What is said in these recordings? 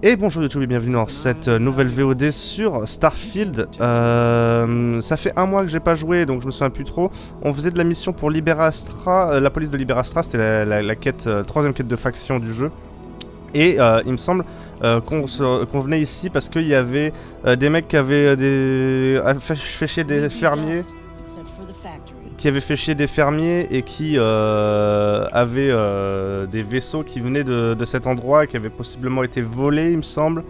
Et bonjour YouTube et bienvenue dans cette nouvelle VOD sur Starfield. Ça fait un mois que j'ai pas joué donc je me souviens plus trop. On faisait de la mission pour Liber Astra, la police de Liber Astra, c'était la quête, troisième quête de faction du jeu. Et il me semble qu'on venait ici parce qu'il y avait des mecs qui avaient fait chier des fermiers. Qui avait fait chier des fermiers et qui avaient des vaisseaux qui venaient de cet endroit et qui avaient possiblement été volés, il me semble.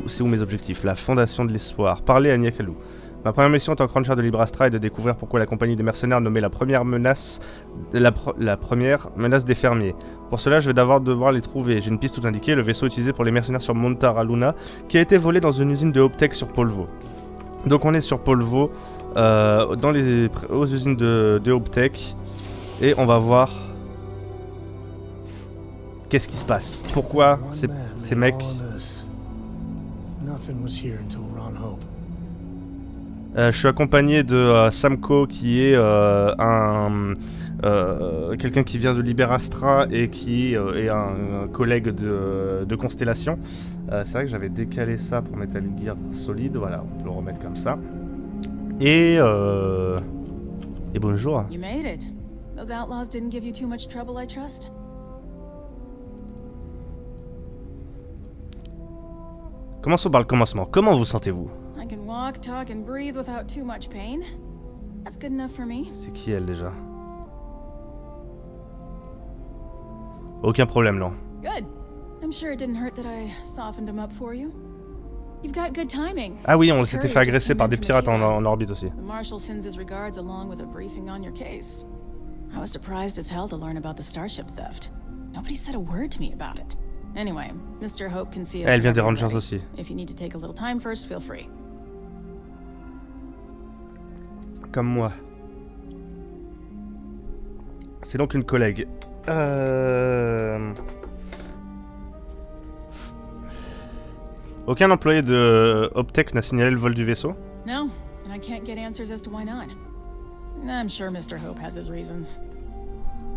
C'est où mes objectifs? La fondation de l'espoir. Parler à Niakalou. Ma première mission en tant que Ranger de Liber Astra est de découvrir pourquoi la compagnie de mercenaires nommée la première menace des fermiers. Pour cela, je vais devoir les trouver. J'ai une piste tout indiquée, le vaisseau utilisé pour les mercenaires sur Montara Luna, qui a été volé dans une usine de Optech sur Polvo. Donc on est sur Polvo, aux usines de Optech, et on va voir qu'est-ce qui se passe. Pourquoi ces mecs... je suis accompagné de Samko qui est quelqu'un qui vient de Liber Astra et qui est un collègue de Constellation. C'est vrai que j'avais décalé ça pour Metal Gear Solid, voilà, on peut le remettre comme ça. Et bonjour. You made it. Those outlaws didn't give you too much trouble, I trust. Commençons par le commencement. Comment vous sentez-vous? I can walk, talk and breathe without too much pain. That's good enough for me. C'est qui elle déjà? Aucun problème, non. Good. I'm sure it didn't hurt that I softened him up for you. You've got good timing. Ah oui, on s'était fait agresser par des pirates en orbite aussi. The Marshal sends his regards along with a briefing on your case. I was surprised as hell to learn about the starship theft. Nobody said a word to me about it. Anyway, Mr. Hope can see us. Elle vient des Rangers aussi. If you need to take a little time first, feel free. Comme moi. C'est donc une collègue. Aucun employé de Optech n'a signalé le vol du vaisseau? No, and I can't get answers as to why not. I'm sure Mr. Hope has his reasons.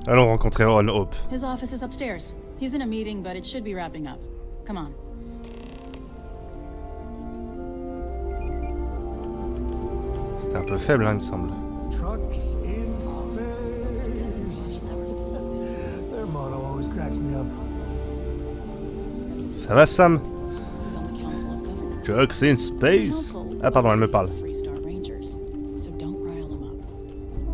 Allons rencontrer Ron Hope. His office is upstairs. He's in a meeting, but it should be wrapping up. Come on. C'était un peu faible, hein, il me semble. Trucks in space. Their motto always cracks me up. Ça va, Sam? He's on the Council of Governors. Trucks in space? Ah pardon, elle me parle. So don't rile him up.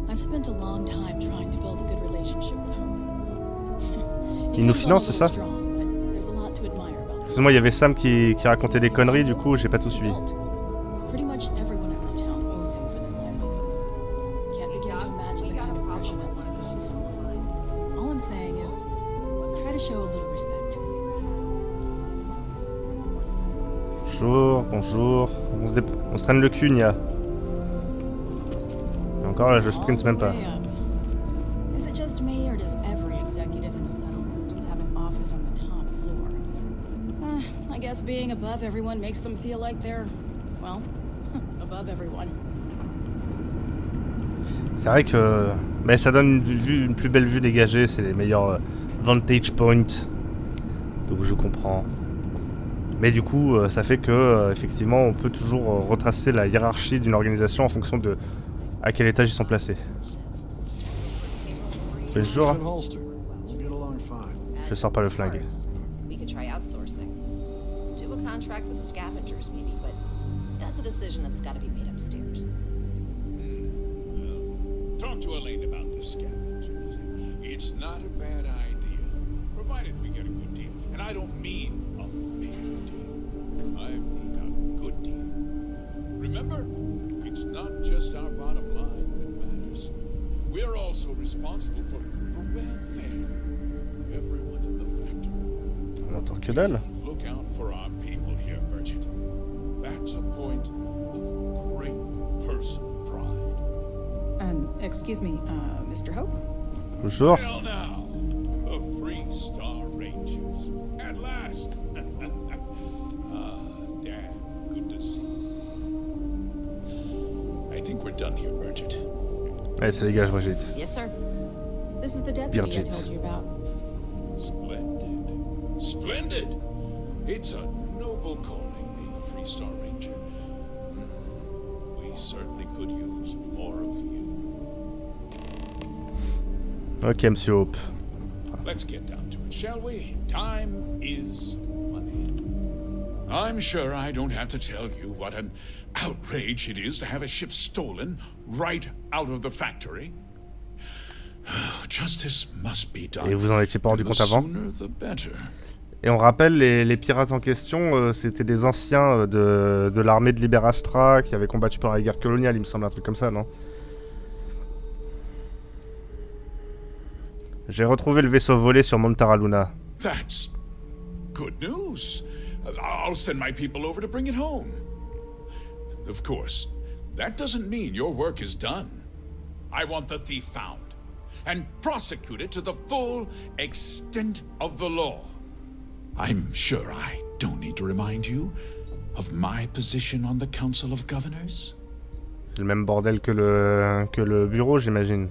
I've spent a long time trying to build a good relationship with Hope. Il nous finance, c'est ça? Excuse-moi, il y avait Sam qui racontait des conneries, du coup, j'ai pas tout suivi. Pretty much everyone in this town owes him for their livelihood. Can't begin to imagine the kind of pressure that must put on someone. All I'm saying is, try to show a little respect. Bonjour, bonjour. On se traîne le cul, Nia. Et encore là, je sprint même pas. Is it just me, or does every executive in the settled systems have an office on the top floor? I guess being above everyone makes them feel like they're, well, above everyone. C'est vrai que... Mais ça donne une plus belle vue dégagée, c'est les meilleurs vantage points. Donc je comprends. Mais du coup, ça fait que, effectivement, on peut toujours retracer la hiérarchie d'une organisation en fonction de à quel étage ils sont placés. Bonjour. Je sors pas le flingue. We could try outsourcing. Do a contract with scavengers, maybe, but that's a decision that's got to be made upstairs. Talk to Elaine about the scavengers. It's not a bad idea, provided we get a good deal. And I don't mean a fair deal. I mean a good deal. Remember, it's not just our bottom line that matters. We're also responsible for welfare. Everyone in the factory. On entend que dalle. Look out for our people here, Bridget. That's a point of great personal pride. Excuse me, Mr. Hope? Bonjour. Well now, the Free Star Rangers. At last. Damn, good to see you. I think we're done here, Bridget. Allez, ça dégage, Brigitte. Yes, sir. This is the deputy I Birgit. told you about. Splendid. Splendid! It's a noble calling being a Freestar Ranger. We certainly could use more of you. Ok, Monsieur Hope. Let's get down to it, shall we? Time is money. I'm sure I don't have to tell you what an outrage it is to have a ship stolen right out of the factory. Justice must be done. Et vous en étiez pas rendu compte avant? Sooner the better. Et on rappelle, les pirates en question, c'était des anciens de l'armée de Liber Astra qui avaient combattu pendant la guerre coloniale, il me semble, un truc comme ça, non? J'ai retrouvé le vaisseau volé sur Montaraluna. That's good news. I'll send my people over to bring it home. Of course, that doesn't mean your work is done. I want the thief found and prosecuted to the full extent of the law. I'm sure I don't need to remind you of my position on the Council of Governors. C'est le même bordel que le bureau, j'imagine.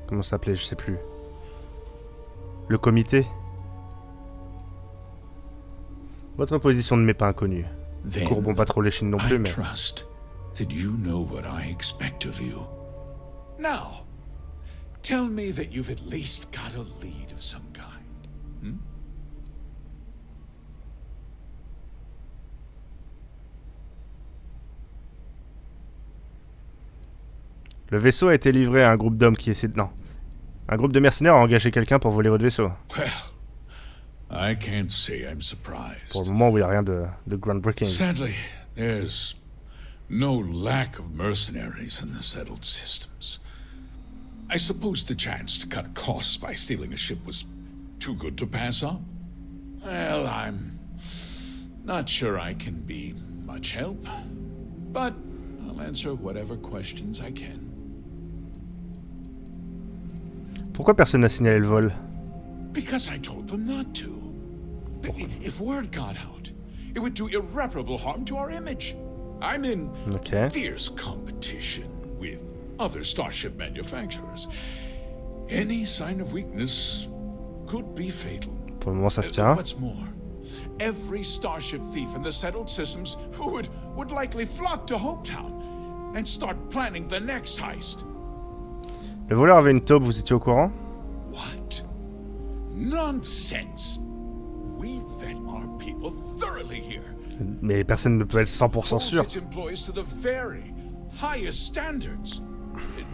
Comment ça s'appelait, je sais plus. Le comité. Votre position ne m'est pas inconnue. Courbons pas trop les chines non plus, mais... trust that you know what I expect of you. Now, tell me that you've at least got a lead of some kind. Hmm? Le vaisseau a été livré à un groupe d'hommes qui essaie de... Non. Un groupe de mercenaires a engagé quelqu'un pour voler votre vaisseau. Well, I can't say I'm surprised. Pour le moment où il n'y a rien de groundbreaking. Sadly, there's no lack of mercenaries in the settled systems. I suppose the chance to cut costs by stealing a ship was too good to pass up. Well, I'm not sure I can be much help, but I'll answer whatever questions I can. Pourquoi personne n'a signalé le vol? Because I told them not to. If word got out, it would do irreparable harm to our image. I'm in fierce competition with other starship manufacturers. Any sign of weakness could be fatal. Pour le moment, ça se tient. What's more, every starship thief in the settled systems would likely flock to Hopetown and start planning the next heist. Le voleur avait une taupe, vous étiez au courant? What? Nonsense. We vet our people thoroughly here. Mais personne ne peut être 100% sûr. Its employees to the very highest standards.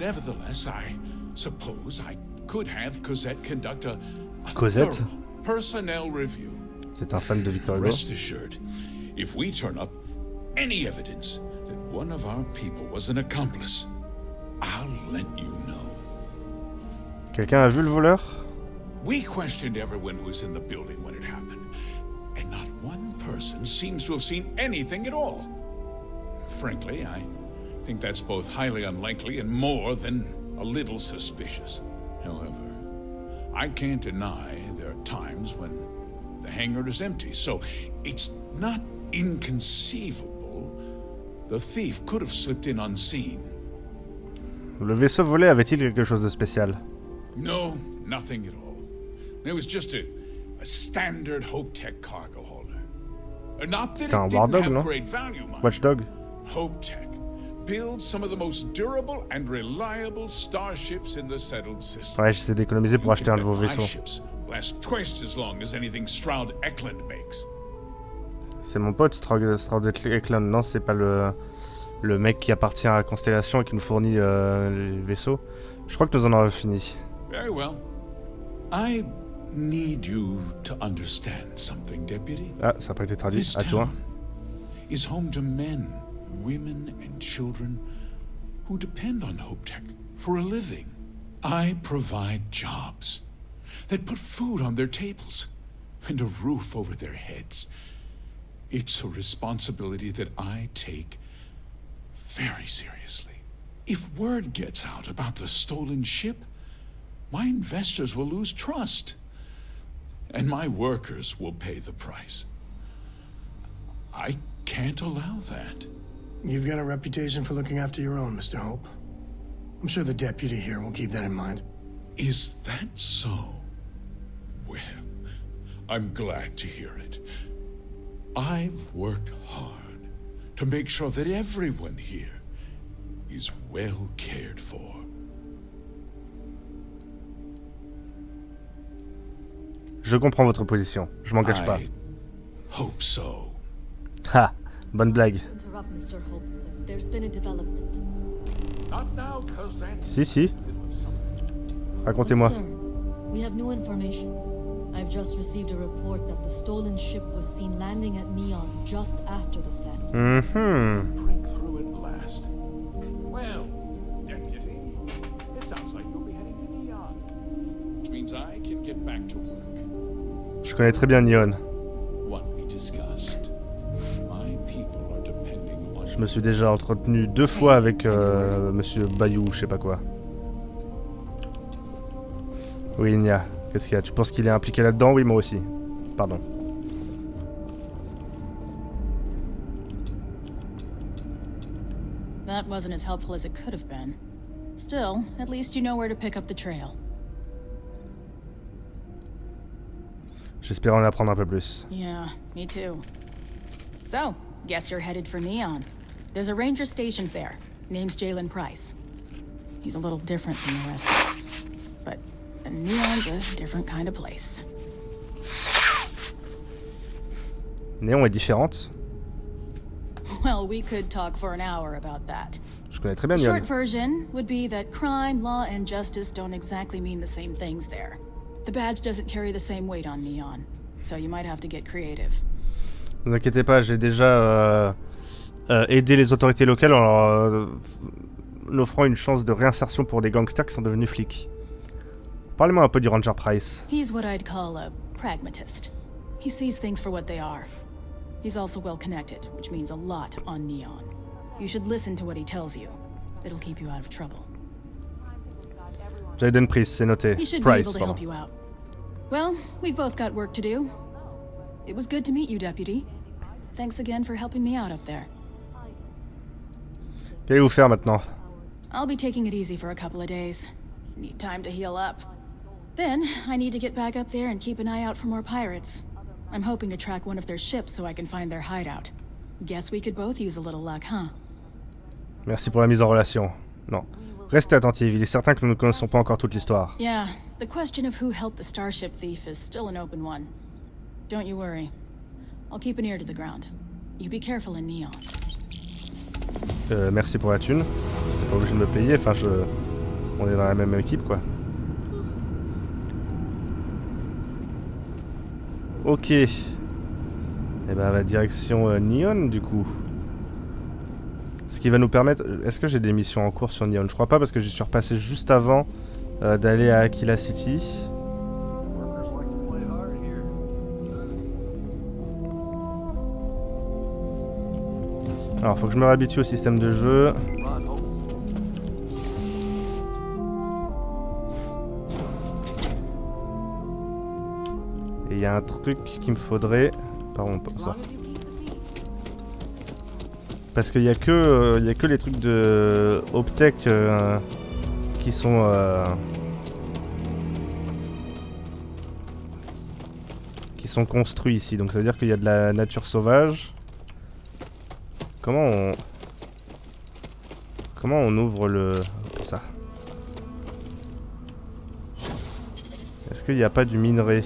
Nevertheless, I suppose I could have Cosette conduct a Cosette? thorough personnel review. C'est un fan de Victor Hugo. Rest assured, if we turn up any evidence that one of our people was an accomplice, I'll let you know. Quelqu'un a vu le voleur? We questioned everyone who was in the building when it happened, and not one person seems to have seen anything at all. Frankly, I think that's both highly unlikely and more than a little suspicious. However, I can't deny there are times when the hangar is empty, so it's not inconceivable the thief could have slipped in unseen. Le vaisseau volé avait-il quelque chose de spécial? No, nothing at all. It was just a standard HopeTech cargo holder. Not that un it War didn't Dog, have non? great value, mind. Watchdog? HopeTech builds some of the most durable and reliable starships in the settled system. Ouais, j'essaie d'économiser pour acheter un de vos vaisseaux. Ships last twice as long as anything Stroud Eklund makes. C'est mon pote Stroud Eklund, non? C'est pas le mec qui appartient à Constellation et qui nous fournit les vaisseaux. Je crois que nous en avons fini. Very well. I need you to understand something, Deputy. Ah, ça n'a pas été traduit. This À toi. town is home to men, women, and children who depend on HopeTech for a living. I provide jobs that put food on their tables and a roof over their heads. It's a responsibility that I take very seriously. If word gets out about the stolen ship, my investors will lose trust, and my workers will pay the price. I can't allow that. You've got a reputation for looking after your own, Mr. Hope. I'm sure the deputy here will keep that in mind. Is that so? Well, I'm glad to hear it. I've worked hard to make sure that everyone here is well cared for. Je comprends votre position, je m'engage pas. I hope so. Ha, bonne blague. Interrupt, Mr. Hope. There's been a development. Not now, cause that's Si, si, in the middle of something. racontez-moi. Sir, we have new information. I've just received a report that the stolen ship was seen landing at Neon just after the theft. Break through at last. Well, Deputy, it sounds like you'll be heading to Neon. Which means I can get back to work. Je connais très bien Neon. What we discussed. My people are depending on Je me suis déjà entretenu 2 fois avec Monsieur Bayou, je sais pas quoi. Oui, Nia, qu'est-ce qu'il y a? Tu penses qu'il est impliqué là-dedans? Oui, moi aussi. Pardon. That wasn't as helpful as it could have been. Still, at least you know where to pick up the trail. J'espère en apprendre un peu plus. Yeah, me too. So, guess you're headed for Neon. There's a ranger stationed there. Name's Jalen Price. He's a little different from the rest of us. But Neon's a different kind of place. Néon est différente. Well, we could talk for an hour about that. Je connais très bien The Neon. short version would be that crime, law, and justice don't exactly mean the same things there. The badge doesn't carry the same weight on Neon, so you might have to get creative. Ne vous inquiétez pas, j'ai déjà aidé les autorités locales en leur offrant une chance de réinsertion pour des gangsters qui sont devenus flics. Parlez-moi un peu du Ranger Price. He's what I'd call a pragmatist. He sees things for what they are. He's also well connected, which means a lot on Neon. You should listen to what he tells you. It'll keep you out of trouble. Jaden Price, c'est noté. He should be Price, able to pardon. help you out. Well, we've both got work to do. It was good to meet you, Deputy. Thanks again for helping me out up there. Qu'allez-vous faire maintenant? I'll be taking it easy for a couple of days. Need time to heal up. Then, I need to get back up there and keep an eye out for more pirates. I'm hoping to track one of their ships so I can find their hideout. Guess we could both use a little luck, huh? Merci pour la mise en relation. Non. Restez attentifs, il est certain que nous ne connaissons pas encore toute l'histoire. Yeah, the question of who helped the starship thief is still an open one. Don't you worry. I'll keep an ear to the ground. You be careful in Neon. Merci pour la thune. C'était pas obligé de me payer, enfin on est dans la même équipe quoi. Ok. Et ben la direction Neon du coup. Ce qui va nous permettre... Est-ce que j'ai des missions en cours sur Neon? Je crois pas parce que j'y suis repassé juste avant d'aller à Aquila City. Alors faut que je me réhabitue au système de jeu. Et il y a un truc qu'il me faudrait... Pardon, pas ça. Parce qu'il y a que les trucs de Optech qui sont construits ici. Donc ça veut dire qu'il y a de la nature sauvage. Comment on ouvre le... Comme ça. Est-ce qu'il n'y a pas du minerai ?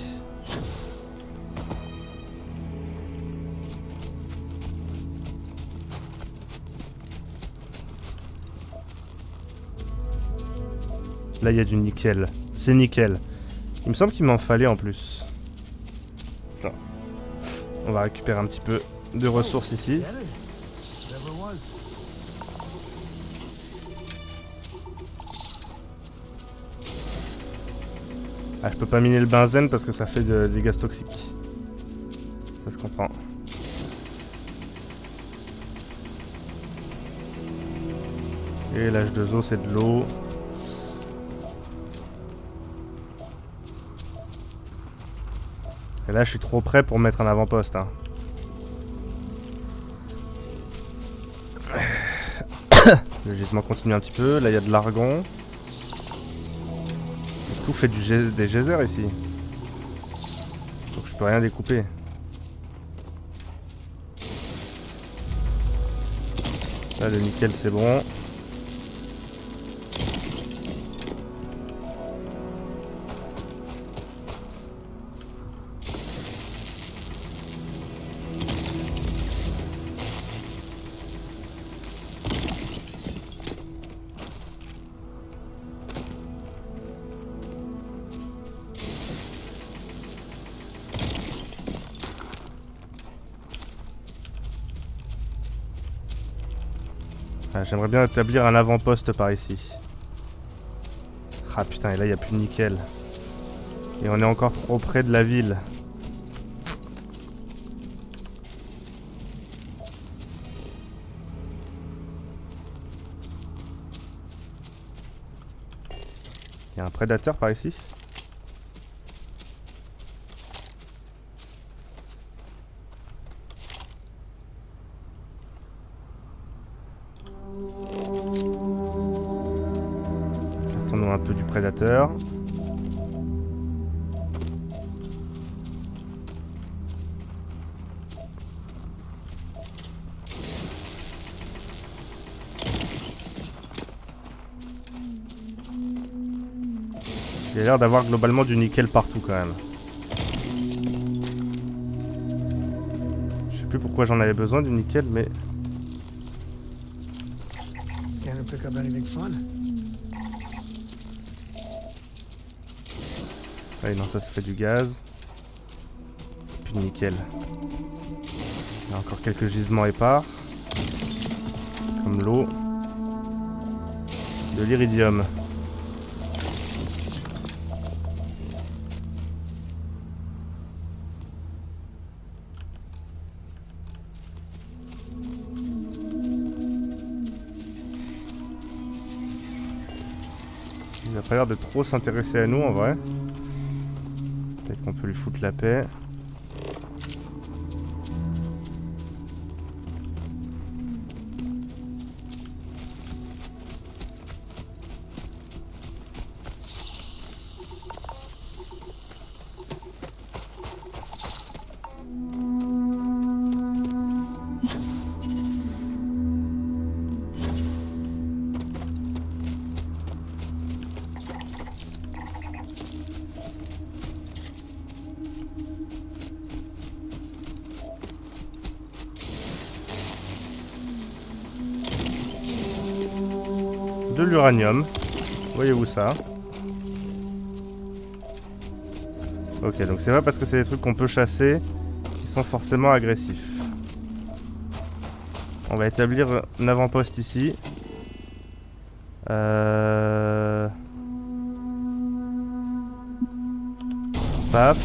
Là, il y a du nickel. C'est nickel. Il me semble qu'il m'en fallait en plus. Attends. On va récupérer un petit peu de ressources ici. Ah, je peux pas miner le benzène parce que ça fait des gaz toxiques. Ça se comprend. Et l'H2O, c'est de l'eau. Et là, je suis trop près pour mettre un avant-poste. Hein. Le gisement continue un petit peu. Là, il y a de l'argon. Tout fait des geysers ici. Donc je peux rien découper. Là le nickel c'est bon. Ah, j'aimerais bien établir un avant-poste par ici. Ah putain, et là il n'y a plus de nickel. Et on est encore trop près de la ville. Il y a un prédateur par ici? Cartonnons un peu du prédateur. Il y a l'air d'avoir globalement du nickel partout quand même. Je sais plus pourquoi j'en avais besoin du nickel, mais... Scanner pick up anything fun? Ouais, non, ça fait du gaz. Plus de nickel. Il y a encore quelques gisements épars. Comme l'eau. De l'iridium. Il a pas l'air de trop s'intéresser à nous en vrai. Peut-être qu'on peut lui foutre la paix. De l'uranium. Voyez-vous ça? Ok, donc c'est pas parce que c'est des trucs qu'on peut chasser qui sont forcément agressifs. On va établir un avant-poste ici. Paf.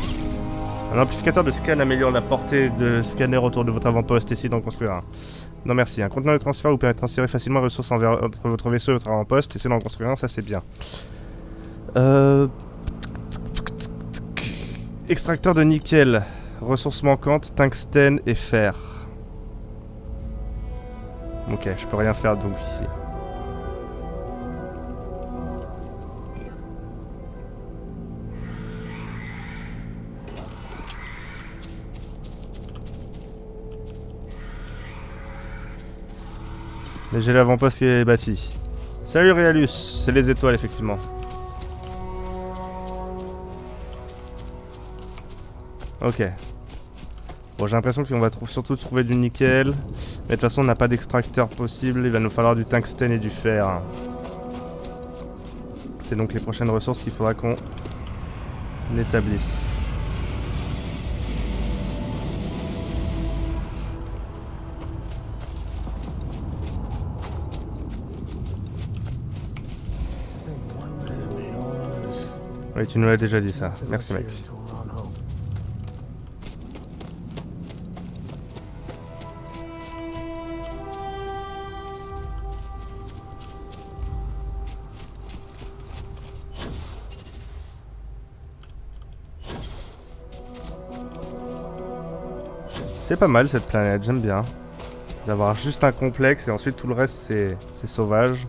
Un amplificateur de scan améliore la portée de scanner autour de votre avant-poste. Essayez d'en construire un. Non merci, un conteneur de transfert vous permet de transférer facilement les ressources entre votre vaisseau et votre avant-poste. Essayez d'en construire un, ça c'est bien. Extracteur de nickel. Ressources manquantes, tungstène et fer. Ok, je peux rien faire donc ici. Mais j'ai l'avant-poste qui est bâti. Salut Realus, c'est les étoiles effectivement. Ok. Bon, j'ai l'impression qu'on va surtout trouver du nickel. Mais de toute façon, on n'a pas d'extracteur possible. Il va nous falloir du tungstène et du fer. C'est donc les prochaines ressources qu'il faudra qu'on établisse. Oui, tu nous l'as déjà dit ça. Merci mec. C'est pas mal cette planète, j'aime bien. D'avoir juste un complexe et ensuite tout le reste c'est sauvage.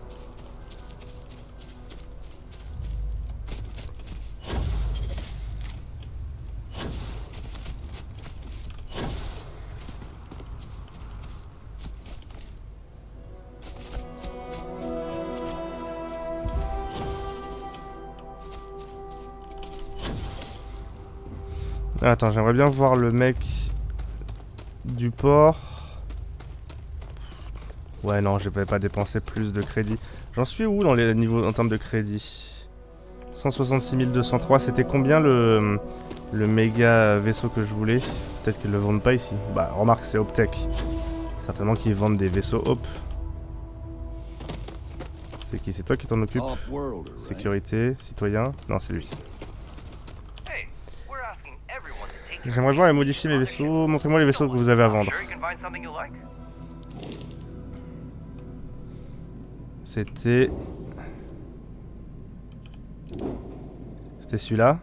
Attends, j'aimerais bien voir le mec du port. Ouais, non, je vais pas dépenser plus de crédit. J'en suis où dans les niveaux en termes de crédit? 166 203, c'était combien le méga vaisseau que je voulais? Peut-être qu'ils le vendent pas ici. Bah, remarque, c'est Optech. Certainement qu'ils vendent des vaisseaux Hop. C'est qui? C'est toi qui t'en occupes? Sécurité, citoyen? Non, c'est lui. J'aimerais voir et modifier mes vaisseaux. Montrez-moi les vaisseaux que vous avez à vendre. C'était celui-là.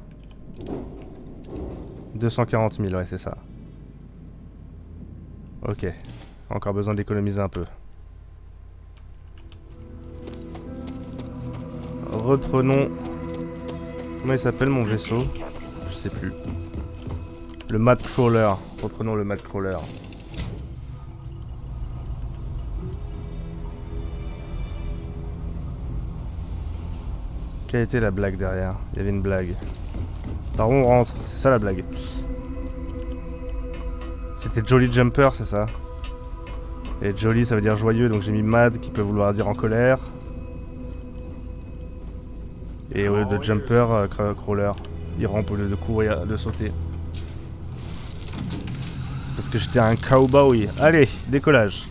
240 000, ouais, c'est ça. Ok. Encore besoin d'économiser un peu. Reprenons. Comment il s'appelle mon vaisseau? Je sais plus. Le Mad Crawler. Reprenons le Mad Crawler. Quelle était la blague derrière? Il y avait une blague. Par où on rentre? C'est ça la blague. C'était Jolly Jumper, c'est ça? Et Jolly ça veut dire joyeux, donc j'ai mis Mad qui peut vouloir dire en colère. Et au lieu de Jumper, Crawler. Il rampe au lieu de courir, de sauter. Parce que j'étais un cowboy. Allez, décollage.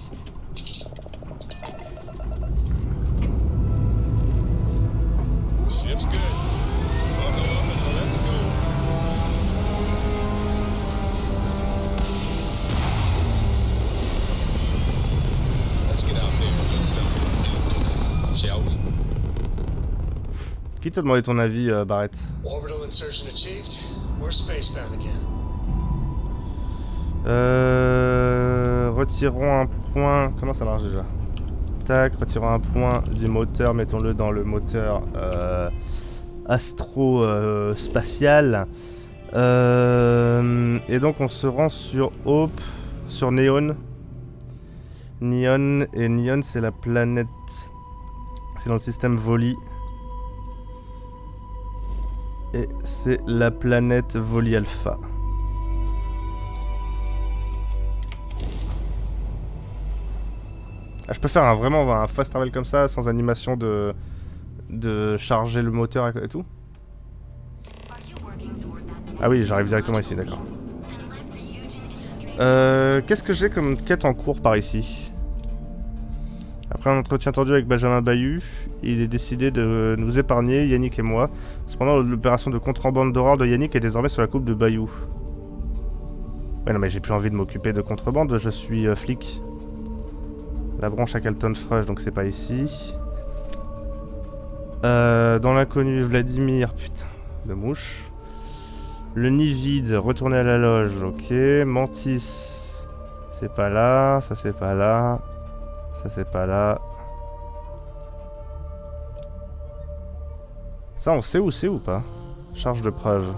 Qui t'a demandé ton avis, Barrett? Orbital insertion achieved. We're spacebound again. Retirons un point. Comment ça marche déjà? Tac, retirons un point du moteur, mettons-le dans le moteur astro-spatial. Et donc on se rend sur Hope, sur Neon. Neon, et Neon c'est la planète. C'est dans le système Voli. Et c'est la planète Voli Alpha. Ah, je peux faire vraiment un fast travel comme ça, sans animation de charger le moteur et tout? Ah oui, j'arrive directement ici, d'accord. Qu'est-ce que j'ai comme quête en cours par ici? Après un entretien tendu avec Benjamin Bayou, il est décidé de nous épargner, Yannick et moi. Cependant, l'opération de contrebande d'horreur de Yannick est désormais sur la coupe de Bayou. Ouais, non mais j'ai plus envie de m'occuper de contrebande, je suis flic. La branche à Calton Frush, donc c'est pas ici. Dans l'inconnu, Vladimir, putain, de mouche. Le nid vide, retourner à la loge, ok. Mantis, c'est pas là, ça c'est pas là. Ça c'est pas là. Ça on sait où c'est ou pas? Charge de preuve.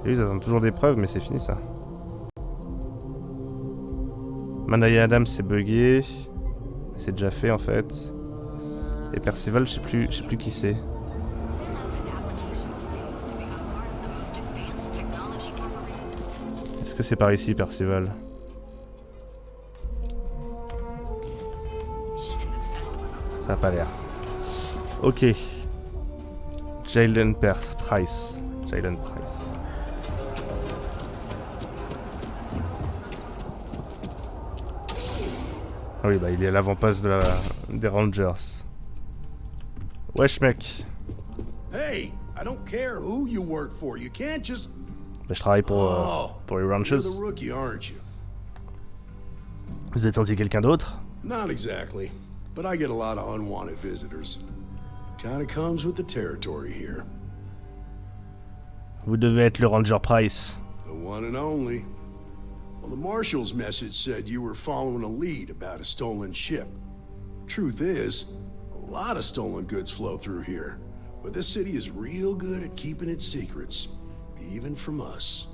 Et ils attendent toujours des preuves mais c'est fini ça. Manaya Adam c'est bugué. C'est déjà fait en fait. Et Percival je sais plus qui c'est. Est-ce que c'est par ici Percival? Ça a pas l'air. Ok. Jalen Price. Jalen Price. Ah oui, bah il est à l'avant-poste des Rangers. Wesh mec. Hey, I don't care who you work for. You can't just... Bah, je travaille pour les Rangers. You're the rookie, aren't you? Vous attendiez quelqu'un d'autre? Not exactly. But I get a lot of unwanted visitors. Kinda comes with the territory here. Vous devez être le Ranger Price. The one and only. Well, the Marshal's message said you were following a lead about a stolen ship. Truth is, a lot of stolen goods flow through here. But this city is real good at keeping its secrets. Even from us.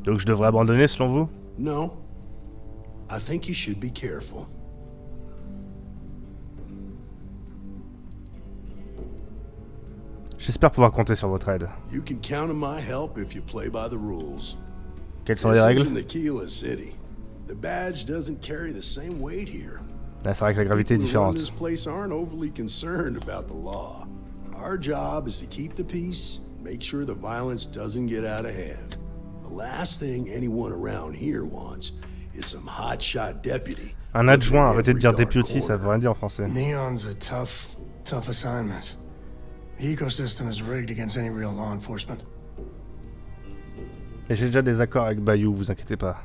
Donc je devrais abandonner selon vous? No. I think you should be careful. J'espère pouvoir compter sur votre aide. You can count on my help if you play by the rules. Quelles sont les règles? This isn't Aquila City. The badge doesn't carry the same weight here. Ah, c'est vrai que la gravité est People who run différente. this place aren't overly concerned about the law. Our job is to keep the peace, make sure the violence doesn't get out of hand. The last thing anyone around here wants is some hotshot deputy. Un adjoint, arrêtez de dire Every dark deputy, ça corner. veut rien dire en français. Neon's a tough assignment. The ecosystem is rigged against any real law enforcement. Et j'ai déjà des accords avec VAISSEAU, vous inquiétez pas.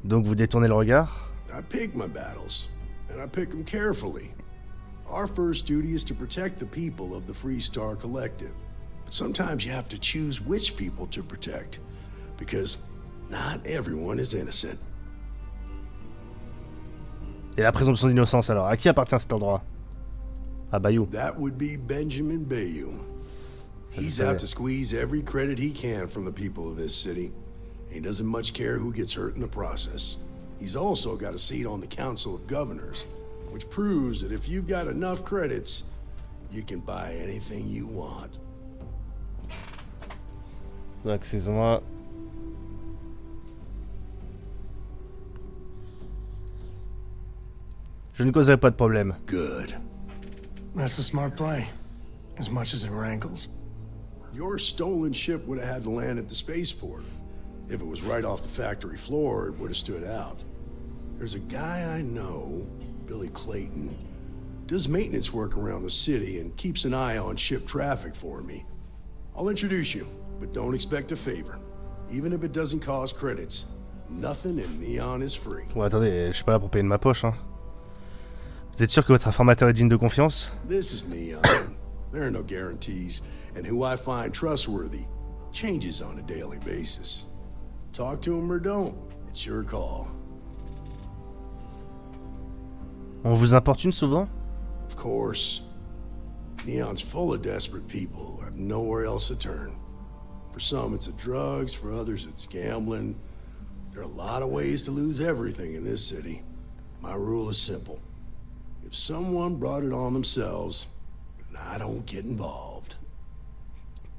Donc vous détournez le regard? I pick my battles, and I pick them carefully. Our first duty is to protect the people of the Free Star Collective. But sometimes you have to choose which people to protect, because not everyone is innocent. Et la présomption d'innocence alors, à qui appartient cet endroit? À VAISSEAU. That would be Benjamin Bayou. He's out to squeeze every credit he can from the people of this city. And he doesn't much care who gets hurt in the process. He's also got a seat on the Council of Governors, which proves that if you've got enough credits, you can buy anything you want. Excusez-moi. Je ne causerai pas de problème. Good. That's a smart play, as much as it rankles. Your stolen ship would have had to land at the spaceport. If it was right off the factory floor, it would have stood out. There's a guy I know, Billy Clayton, does maintenance work around the city and keeps an eye on ship traffic for me. I'll introduce you, but don't expect a favor. Even if it doesn't cause credits, nothing in Neon is free. Bon, attendez, je suis pas là pour payer de ma poche, hein. Vous êtes sûr que votre informateur est digne de confiance? This is Neon. There are no guarantees, and who I find trustworthy changes on a daily basis. Talk to him or don't, it's your call. On vous importune souvent? Of course, Neon's full of desperate people who have nowhere else to turn. For some, it's the drugs. For others, it's gambling. There are a lot of ways to lose everything in this city. My rule is simple. If someone brought it on themselves, then I don't get involved.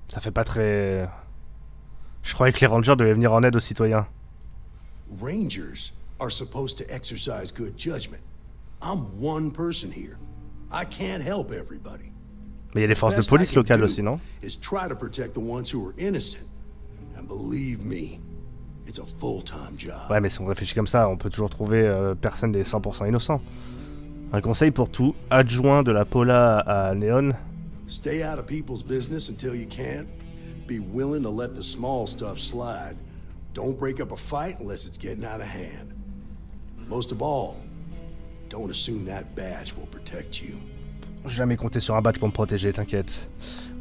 Ça fait pas très... Je croyais que les rangers devaient venir en aide aux citoyens. Rangers are supposed to exercise good judgment. I'm one person here. I can't help everybody. Mais il y a des forces de police locales aussi, non? Is try to protect the ones who are innocent. And believe me, it's a full-time job. Ouais, mais si on réfléchit comme ça, on peut toujours trouver personne des 100% innocents. Un conseil pour tout adjoint de la Paula à Neon. Stay out of people's business until you can. Be willing to let the small stuff slide. Don't break up a fight unless it's getting out of hand. Most of all, don't assume that badge will protect you. Jamais compter sur un badge pour me protéger, t'inquiète.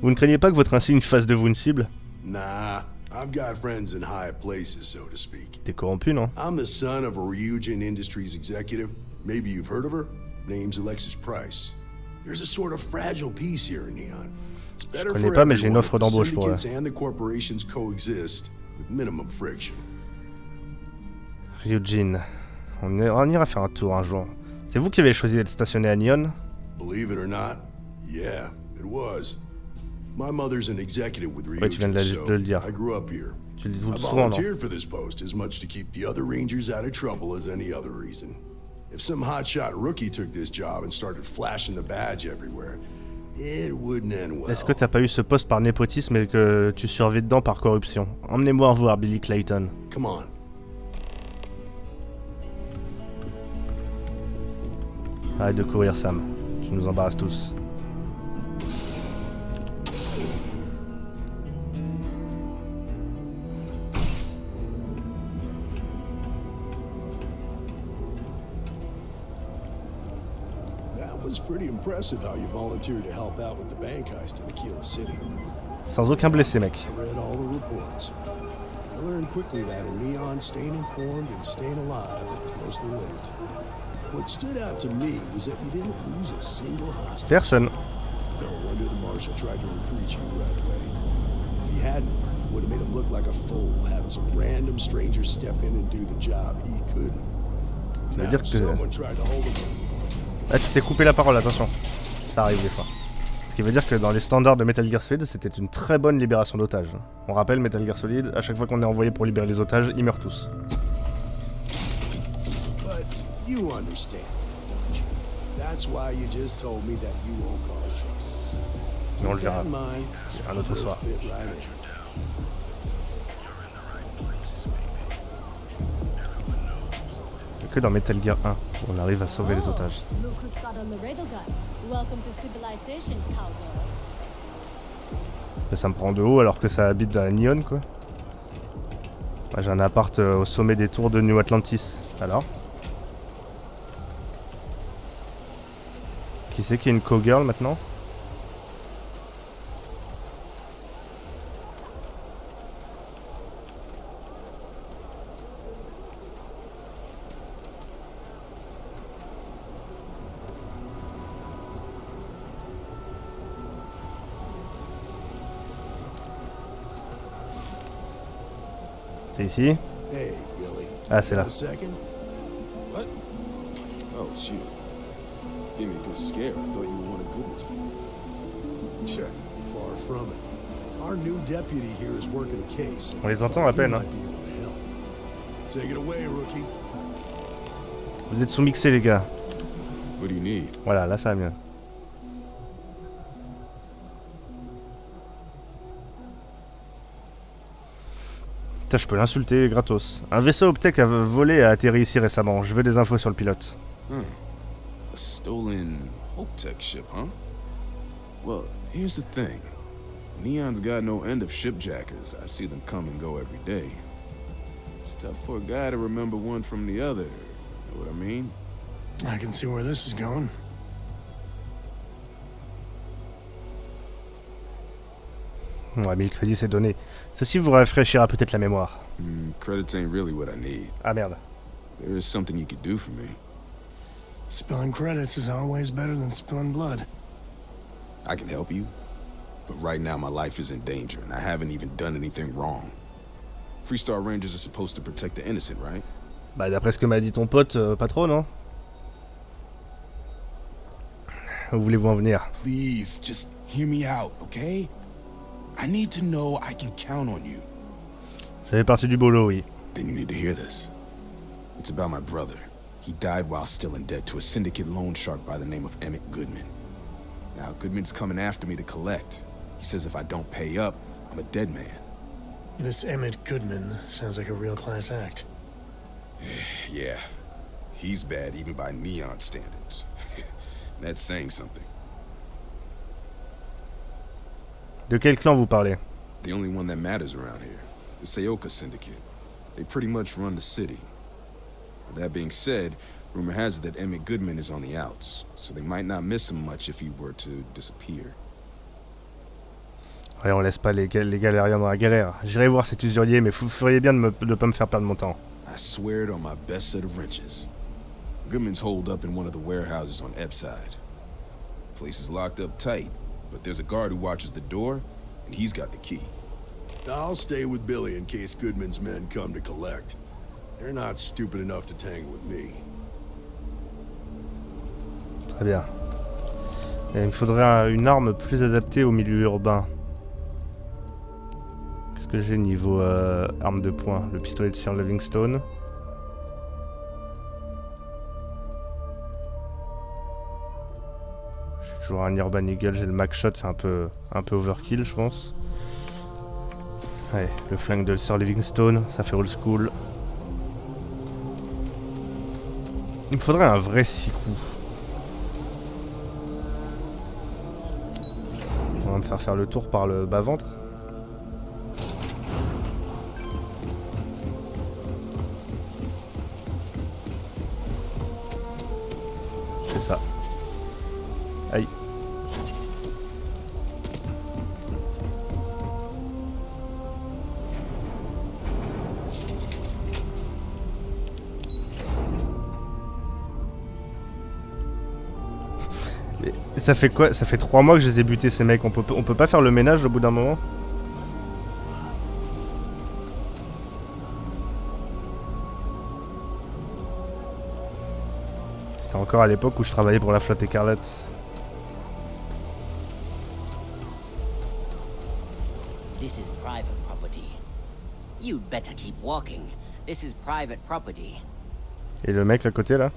Vous ne craignez pas que votre insigne fasse de vous une cible? Nah, I've got friends in high places, so to speak. T'es corrompu, non? I'm the son of a Ryujin Industries executive. Maybe you've heard of her. Name's Alexis Price. There's a sort of fragile peace here in Neon. It's better connais for pas, mais j'ai une everyone offre if the d'embauche pour syndicates and the corporations coexist with minimum friction. Ryujin. On ira faire un tour un jour. C'est vous qui avez choisi d'être stationné à Neon? Believe it or not, yeah, it was. My mother's an executive with Ouais, tu viens de Ryujin, le dire. so I grew up here. Tu le dis tout I souvent, non? volunteered for this post as much to keep the other Rangers out of trouble as any other reason. If some hotshot rookie took this job and started flashing the badge everywhere, it wouldn't end well. Est-ce que t'as pas eu ce poste par népotisme et que tu survis dedans par corruption? Emmenez-moi voir Billy Clayton. Come on. Arrête de courir, Sam. Tu nous embarrasses tous. That was pretty impressive how you volunteered to help out with the bank heist in Aquila City. Sans aucun blessé, mec. I read all the reports. I learned quickly that in Neon, staying informed and staying alive are closely linked. What stood out to me was that you didn't lose a single hostage. Personne. No wonder the marshal tried to recruit you right away. If he hadn't, it would have made him look like a fool, having some random stranger step in and do the job he couldn't. Ça veut Now, dire que... someone tried to hold him. Ah, tu t'es coupé la parole, attention. Ça arrive des fois. Ce qui veut dire que dans les standards de Metal Gear Solid, c'était une très bonne libération d'otages. On rappelle, Metal Gear Solid, à chaque fois qu'on est envoyé pour libérer les otages, ils meurent tous. But you understand, don't you? That's why you just told me that you won't cause trouble. Mais on le verra Keep that in mind. un autre soir. Fit right in. Que dans Metal Gear 1, on arrive à sauver les otages. Look who's got a Laredo gun. Welcome to civilization, cowboy. Ça me prend de haut alors que ça habite dans la Nyon, quoi. Moi, j'ai un appart au sommet des tours de New Atlantis. Alors? Qui c'est qui est une cowgirl maintenant? C'est ici? Hey, Billy. Ah, c'est là. Got a second? What? Oh, shoot. Gave me a good scare. I thought you were one of Goodman's people. Sure. Far from it. Our new deputy here is working a case. On les entend à peine, hein. Might be able to help. Take it away, rookie. Vous êtes sous-mixés, les gars. What do you need? Voilà, là ça va mieux. Putain, je peux l'insulter gratos. Un vaisseau Optech a volé et a atterri ici récemment. Je veux des infos sur le pilote. A stolen Optech ship, huh? Well, here's the thing. Neon's got no end of shipjackers. I see them come and go every day. It's tough for a guy to remember one from the other. You know what I mean? I can see where this is going. Ouais, 1000 crédits c'est donné. Ceci vous rafraîchira peut-être la mémoire. Credits ain't really what I need. Ah merde. There is something you could do for me. Spilling credits is always better than spilling blood. I can help you, but right now my life is in danger, and I haven't even done anything wrong. Freestar Rangers are supposed to protect the innocent, right? Bah d'après ce que m'a dit ton pote, pas trop non? Où voulez-vous en venir? Please, just hear me out, okay? I need to know I can count on you. Ça fait partie du boulot, oui. Then you need to hear this. It's about my brother. He died while still in debt to a syndicate loan shark by the name of Emmett Goodman. Now, Goodman's coming after me to collect. He says if I don't pay up, I'm a dead man. This Emmett Goodman sounds like a real class act. Yeah, he's bad even by Neon standards. That's saying something. De quel clan vous parlez? The only one that matters around here. The Seoka Syndicate. They pretty much run the city. That being said, rumor has it that Emmett Goodman is on the outs, so they might not miss him much if he were to disappear. Ouais, on laisse pas les galériens dans la galère. J'irai voir cet usurier, mais vous feriez bien de pas me faire perdre mon temps. I swear it on my best set of wrenches. Goodman's holed up in one of the warehouses on Epside. Place is locked up tight, but there's a guard who watches the door, and he's got the key. I'll stay with Billy in case Goodman's men come to collect. They're not stupid enough to tangle with me. Très bien. Et il me faudrait une arme plus adaptée au milieu urbain. Qu'est-ce que j'ai niveau arme de poing? Le pistolet de Sir Livingstone. J'ai toujours un Urban Eagle, j'ai le Mac Shot, c'est un peu overkill je pense. Ouais, le flingue de Sir Livingstone, ça fait old school. Il me faudrait un vrai 6 coups. On va me faire le tour par le bas-ventre. Je fais ça. Aïe. Ça fait quoi? Ça fait 3 mois que je les ai butés ces mecs, on peut pas faire le ménage au bout d'un moment? C'était encore à l'époque où je travaillais pour la Flotte Ecarlate. You'd better keep walking. This is private property. Et le mec à côté là?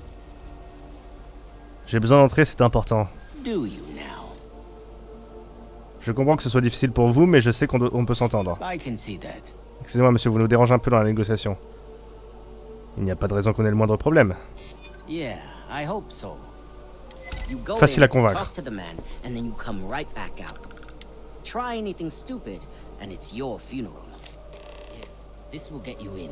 J'ai besoin d'entrer, c'est important. Do you now? Je comprends que ce soit difficile pour vous, mais je sais qu'on peut s'entendre. I can see that. Excusez-moi monsieur, vous nous dérangez un peu dans la négociation. Il n'y a pas de raison qu'on ait le moindre problème. Yeah, I hope so. You go Facile in, à convaincre. talk to the man, and then you come right back out. Try anything stupid, and it's your funeral. Here, this will get you in.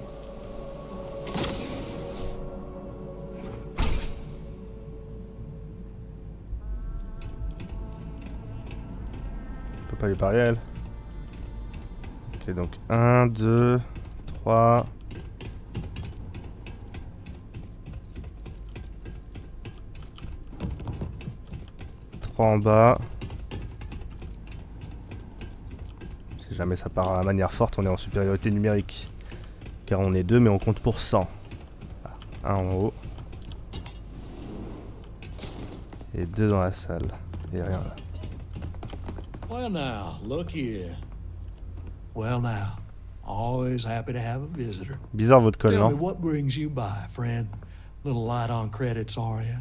On peut pas lui parler à elle. Ok, donc 1, 2, 3... 3 en bas. Si jamais ça part à la manière forte, on est en supériorité numérique. Car on est 2, mais on compte pour 100. Ah, 1 en haut. Et 2 dans la salle. Et rien là. Well now, look here. Well now, always happy to have a visitor. Bizarre votre col, Tell me non? what brings you by, friend. Little light on credits, are you?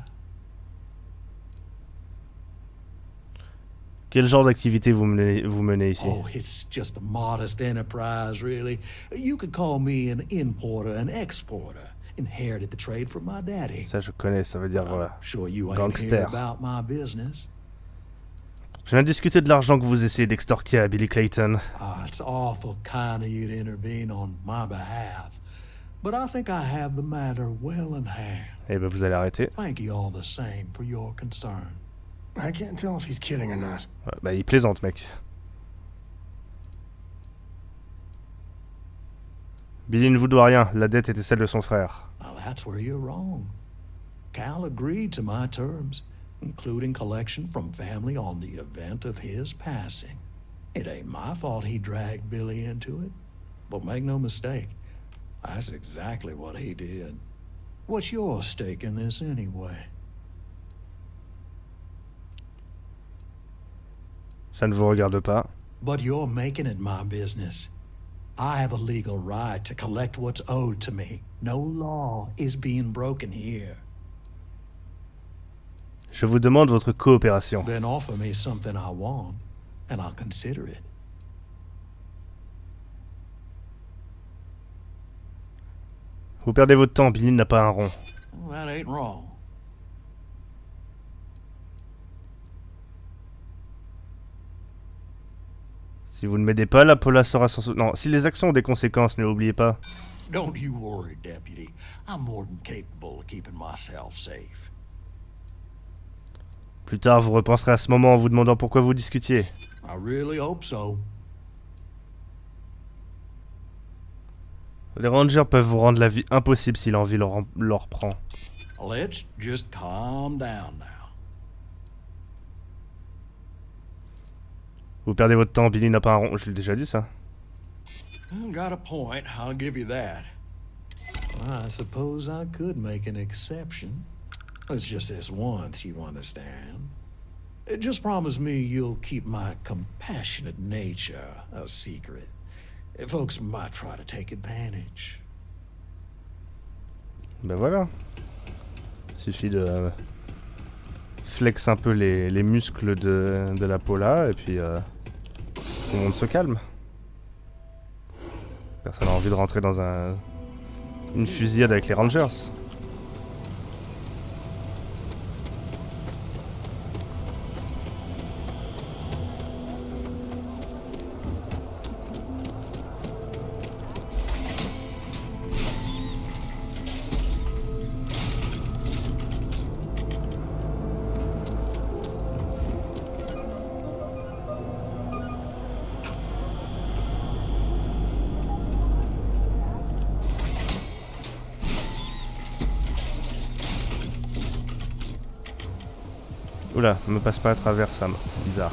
Quel genre d'activité vous menez ici? Oh, it's just a modest enterprise, really. You could call me an importer and exporter. Inherited the trade from my daddy. Ça je connais, ça veut dire voilà. Sure you ain't Gangster. heard about my business. Je viens de discuter de l'argent que vous essayez d'extorquer à Billy Clayton. Ah, it's awful kind of you to intervene on my behalf. But I think I have the matter well in hand. Eh ben vous allez arrêter. Thank you all the same for your concern. I can't tell if he's kidding or not. Ouais, bah il plaisante mec. Billy ne vous doit rien, la dette était celle de son frère. Now that's where you're wrong. Cal agreed to my terms, including collection from family on the event of his passing. It ain't my fault he dragged Billy into it. But make no mistake, that's exactly what he did. What's your stake in this anyway? Ça ne vous regarde pas. But you're making it my business. I have a legal right to collect what's owed to me. No law is being broken here. Je vous demande votre coopération. Then offer me something I want, and I'll consider it. Vous perdez votre temps, Billy n'a pas un rond. That ain't wrong. Si vous ne m'aidez pas, la Paula sera sans... Non, si les actions ont des conséquences, ne l'oubliez pas. Don't you worry, Deputy. I'm more than capable of keeping myself safe. Plus tard, vous repenserez à ce moment en vous demandant pourquoi vous discutiez. I really hope so. Les Rangers peuvent vous rendre la vie impossible si l'envie leur prend. Let's just calm down now. Vous perdez votre temps, Billy n'a pas un rond. Je l'ai déjà dit ça. Got a point, I'll give you that. I suppose I could make an exception. It's just this once, you understand. Just promise me you'll keep my compassionate nature a secret. Folks might try to take advantage. Ben voilà. Suffit de flex un peu les muscles de la Paula et puis tout le monde se calme. Personne n'a envie de rentrer dans une fusillade avec les Rangers. Oula, me passe pas à travers ça, c'est bizarre.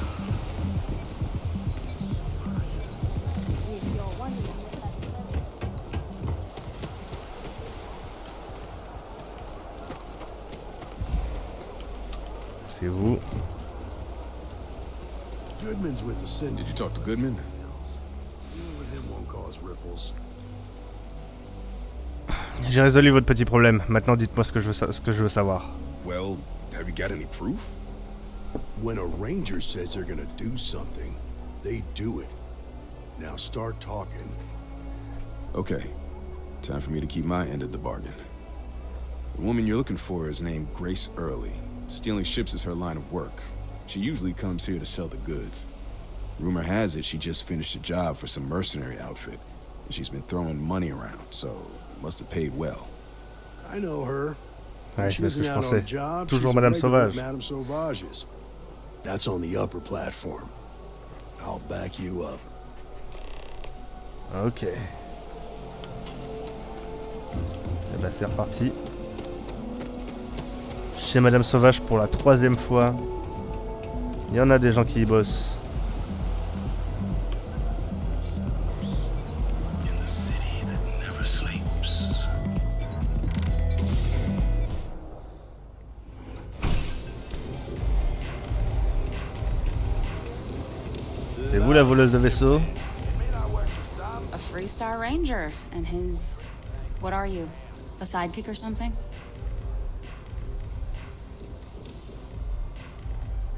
C'est vous. Goodman's with the Syndic. Did you talk to Goodman? Dealing with him won't cause ripples. J'ai résolu votre petit problème. Maintenant, dites-moi ce que je veux savoir. Well, have you got any proof? When a ranger says they're gonna do something, they do it. Now start talking. Okay. Time for me to keep my end of the bargain. The woman you're looking for is named Grace Early. Stealing ships is her line of work. She usually comes here to sell the goods. Rumor has it she just finished a job for some mercenary outfit, and she's been throwing money around, so must have paid well. I know her. Ouais, She c'est ce que isn't je out pensais. on job, Toujours she's Madame regular with Sauvage. Madame Sauvage's. That's on the upper platform. I'll back you up. Ok. Et bah c'est reparti. Chez Madame Sauvage pour la 3e fois. Il y en a des gens qui y bossent. C'est vous la voleuse de vaisseau? A Freestar Ranger, and his... What are you? A sidekick or something?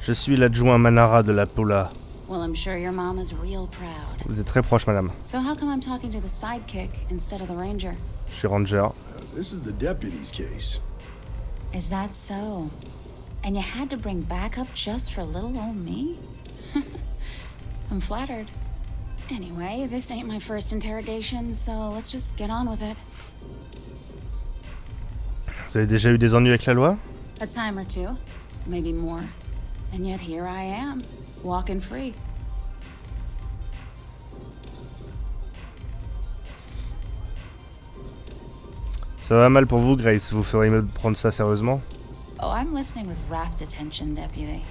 Je suis l'adjoint Manara de la Pola. Well, I'm sure your mom is real proud. Vous êtes très proche, madame. So how come I'm talking to the sidekick instead of the ranger? Je suis ranger. This is the deputy's case. Is that so? And you had to bring backup just for little old me? I'm flattered. Anyway, this ain't my first interrogation, so let's just get on with it. Vous avez déjà eu des ennuis avec la loi? A time or two, maybe more. And yet here I am, walking free. Ça va mal pour vous, Grace. Vous feriez mieux de prendre ça sérieusement? Oh, I'm listening with rapt attention, Deputy.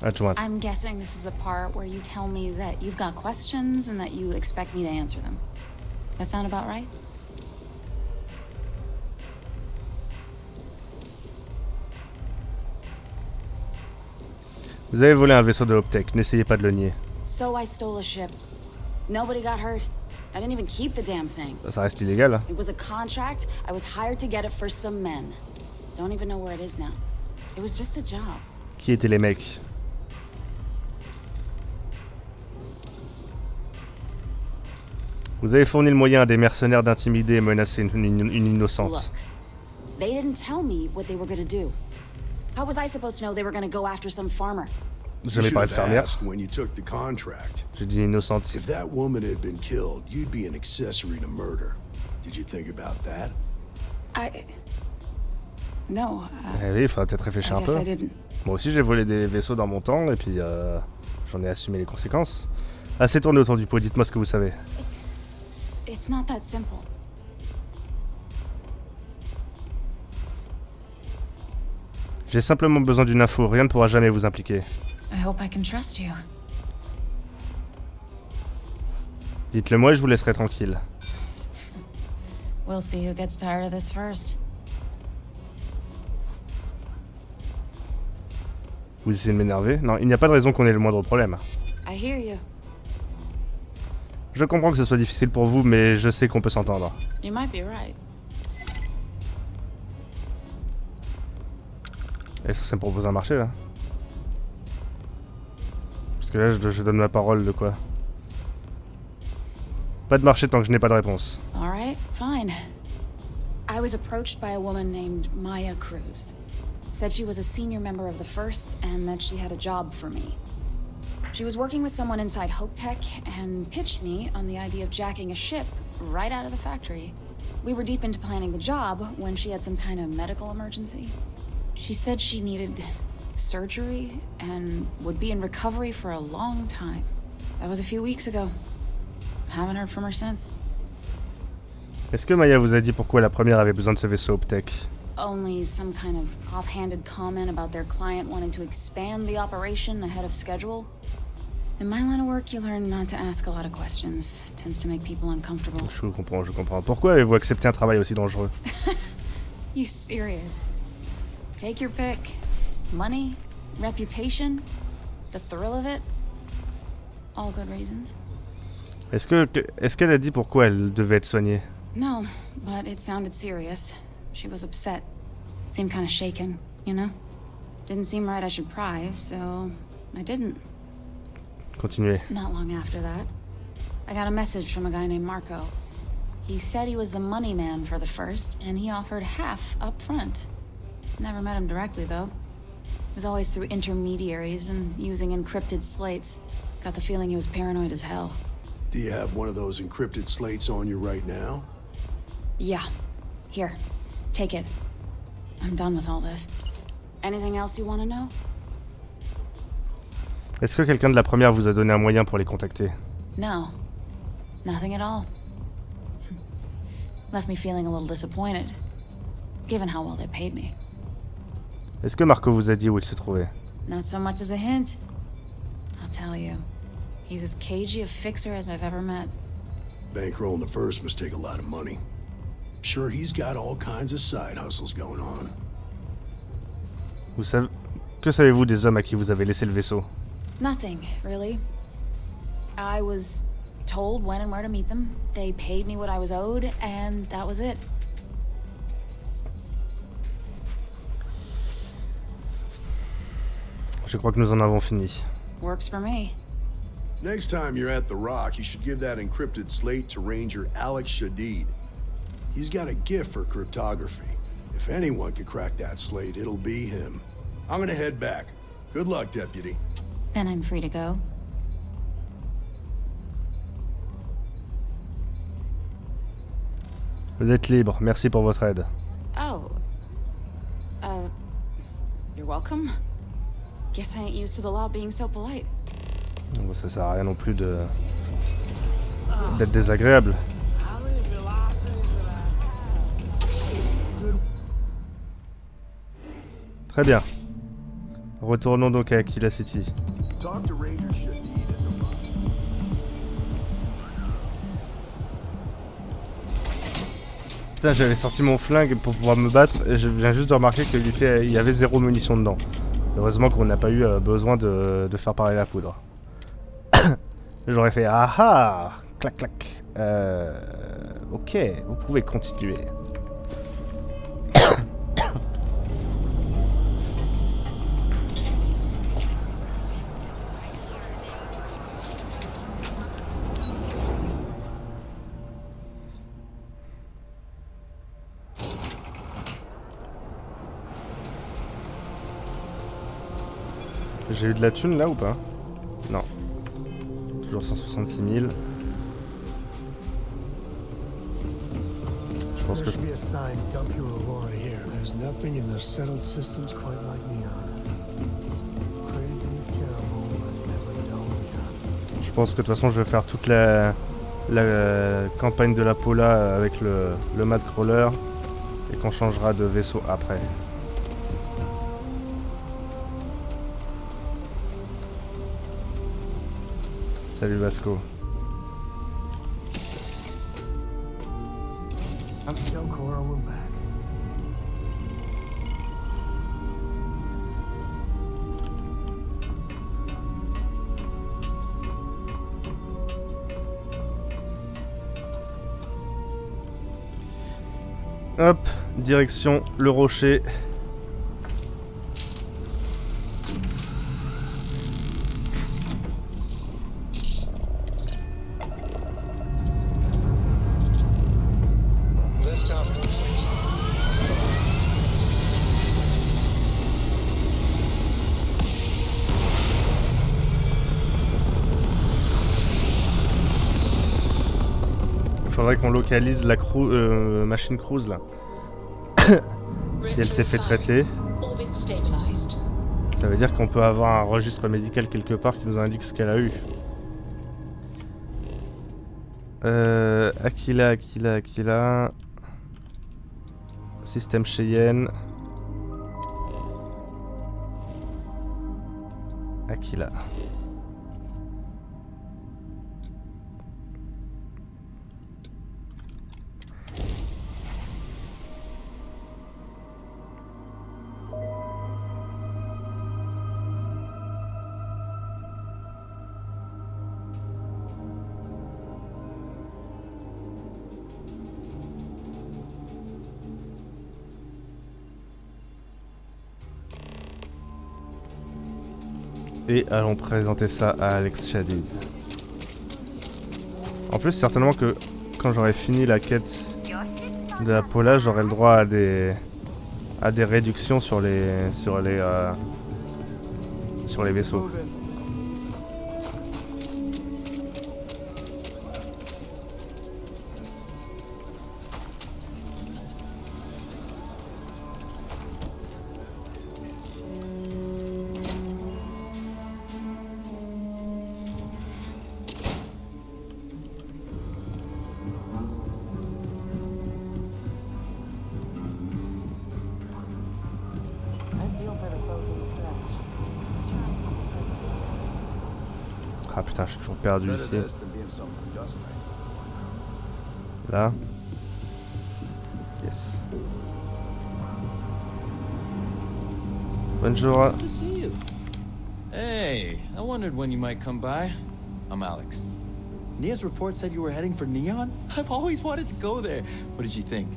Adjointe. I'm guessing this is the part where you tell me that you've got questions and that you expect me to answer them. That sound about right? Vous avez volé un vaisseau de Optech. N'essayez pas de le nier. So I stole a ship. Nobody got hurt. I didn't even keep the damn thing. Ça reste illégal. Hein. It was a contract. I was hired to get it for some men. Don't even know where it is now. It was just a job. Qui étaient les mecs? Vous avez fourni le moyen à des mercenaires d'intimider et menacer une innocente. Look, they didn't tell me what they were gonna do. How was I supposed to know they were gonna go after some farmer? Jamais parlé de fermière. When you took the contract. J'ai dit innocente. If that woman had been killed, you'd be an accessory to murder. Did you think about that? No. Eh oui, il faudra peut-être réfléchir un peu. Moi aussi, j'ai volé des vaisseaux dans mon temps et puis j'en ai assumé les conséquences. Assez tourné autour du pot. Dites-moi ce que vous savez. It's not that simple. J'ai simplement besoin d'une info. Rien ne pourra jamais vous impliquer. I hope I can trust you. Dites-le moi et je vous laisserai tranquille. We'll see who gets tired of this first. Vous essayez de m'énerver? Non, il n'y a pas de raison qu'on ait le moindre problème. I hear you. Je comprends que ce soit difficile pour vous, mais je sais qu'on peut s'entendre. You might be right. Et ça me propose un marché, là? Parce que là, je donne ma parole de quoi? Pas de marché tant que je n'ai pas de réponse. All right, fine. I was approached by a woman named Maya Cruz. Said she was a senior member of the First and that she had a job for me. She was working with someone inside HopeTech and pitched me on the idea of jacking a ship right out of the factory. We were deep into planning the job when she had some kind of medical emergency. She said she needed surgery and would be in recovery for a long time. That was a few weeks ago. Haven't heard from her since. Est-ce que Maya vous a dit pourquoi la première avait besoin de ce vaisseau Optech? Only some kind of offhanded comment about their client wanting to expand the operation ahead of schedule. In my line of work, you learn not to ask a lot of questions. It tends to make people uncomfortable. Je comprends, je comprends. Pourquoi avez-vous accepté un travail aussi dangereux? You serious? Take your pick. Money, reputation, the thrill of it. All good reasons. Est-ce qu'elle a dit pourquoi elle devait être soignée? No, but it sounded serious. She was upset. Seemed kind of shaken, you know? Didn't seem right I should pry, so I didn't. Continuez. Not long after that, I got a message from a guy named Marco. He said he was the money man for the first, and he offered half up front. Never met him directly, though. It was always through intermediaries and using encrypted slates. Got the feeling he was paranoid as hell. Do you have one of those encrypted slates on you right now? Yeah. Here. Take it. I'm done with all this. Anything else you want to know? Est-ce que quelqu'un de la première vous a donné un moyen pour les contacter? No. Nothing at all. Left me feeling a little disappointed, given how well they paid me. Est-ce que Marco vous a dit où il se trouvait? Not so much as a hint. I'll tell you. He's as cagey a fixer as I've ever met. Bankrolling the first must take a lot of money. Sure, he's got all kinds of side hustles going on. Vous savez... Que savez-vous des hommes à qui vous avez laissé le vaisseau? Nothing, really. I was told when and where to meet them. They paid me what I was owed, and that was it. Je crois que nous en avons fini. Works for me. Next time you're at the Rock, you should give that encrypted slate to Ranger Alex Shadid. He's got a gift for cryptography. If anyone could crack that slate, it'll be him. I'm gonna head back. Good luck, Deputy. Then I'm free to go. Vous êtes libre, merci pour votre aide. Oh. You're welcome. Guess I ain't used to the law being so polite. Bon, ça sert à rien non plus de... d'être désagréable. Très bien. Retournons donc à Aquila City. Putain, j'avais sorti mon flingue pour pouvoir me battre et je viens juste de remarquer qu'il y avait 0 munitions dedans. Heureusement qu'on n'a pas eu besoin de faire parler la poudre. J'aurais fait ah ah, clac clac. Ok, vous pouvez continuer. J'ai eu de la thune là ou pas? Non. Toujours 166 000. Je pense que je... Je pense que de toute façon je vais faire toute la campagne de la Pola avec le Mad Crawler et qu'on changera de vaisseau après. Salut Vasco. Hop, direction le rocher. Faudrait qu'on localise la machine cruise là. Si elle s'est fait traiter, ça veut dire qu'on peut avoir un registre médical quelque part qui nous indique ce qu'elle a eu. Aquila. Système Cheyenne. Aquila. Et allons présenter ça à Alex Shadid. En plus, certainement que quand j'aurai fini la quête de la Paula, j'aurai le droit à des réductions sur les vaisseaux. Ah putain, je suis toujours perdu ici. Là. Yes. Bonjour. Good to see you. Hey, I wondered when you might come by. I'm Alex. Nia's report said you were heading for Neon? I've always wanted to go there. What did you think?